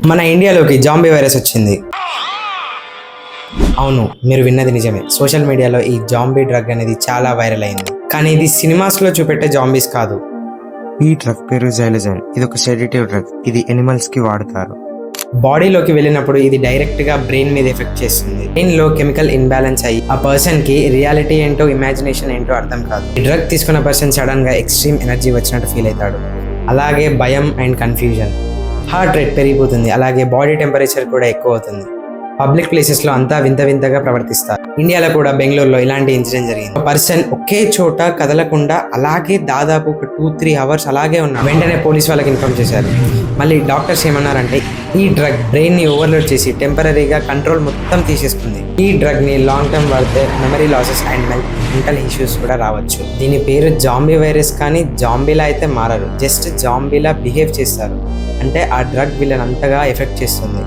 మన ఇండియాలోకి zombie virus వచ్చింది. అవును, మీరు విన్నది నిజమే. సోషల్ మీడియాలో ఈ జాంబీ డ్రగ్ అనేది చాలా వైరల్ అయింది. కానీ ఇది సినిమాస్లో చూపెట్టే జాంబీస్ కాదు. ఈ డ్రగ్ పేరు జైలజైన్. ఇది ఒక సెడేటివ్ డ్రగ్. ఇది ఎనిమల్స్ కి వాడతారు. బాడీలోకి వెళ్ళినప్పుడు ఇది డైరెక్ట్ గా బ్రెయిన్ మీద ఎఫెక్ట్ చేస్తుంది. బ్రెయిన్ లో కెమికల్ ఇన్బ్యాలెన్స్ అయ్యి ఆ పర్సన్ కి రియాలిటీ ఏంటో ఇమాజినేషన్ ఏంటో అర్థం కాదు. ఈ డ్రగ్ తీసుకున్న పర్సన్ సడన్ గా ఎక్స్ట్రీమ్ ఎనర్జీ వచ్చినట్టు ఫీల్ అవుతాడు. అలాగే భయం అండ్ కన్ఫ్యూజన్, హార్ట్ రేట్ పెరిగిపోతుంది. అలాగే బాడీ టెంపరేచర్ కూడా ఎక్కువ అవుతుంది. పబ్లిక్ ప్లేసెస్ లో అంతా వింత వింతగా ప్రవర్తిస్తారు. ఇండియాలో కూడా బెంగళూరులో ఇలాంటి ఇన్సిడెంట్ జరిగింది. ఒక పర్సన్ ఒకే చోట కదలకుండా అలాగే దాదాపు ఒక 2-3 అవర్స్ అలాగే ఉన్నారు. వెంటనే పోలీస్ వాళ్ళకి ఇన్ఫార్మ్ చేశారు. మళ్ళీ డాక్టర్స్ ఏమన్నారంటే ఈ డ్రగ్ బ్రెయిన్ ని ఓవర్లోడ్ చేసి టెంపరీగా కంట్రోల్ మొత్తం తీసేస్తుంది. ఈ డ్రగ్ ని లాంగ్ టర్మ్ వాడితే memory losses and mental issues కూడా రావచ్చు. దీని పేరు జాంబీ వైరస్. కానీ జాంబీలా అయితే మారరు, జస్ట్ జాంబీలా బిహేవ్ చేస్తారు. అంటే ఆ డ్రగ్ వీళ్ళని అంతగా ఎఫెక్ట్ చేస్తుంది.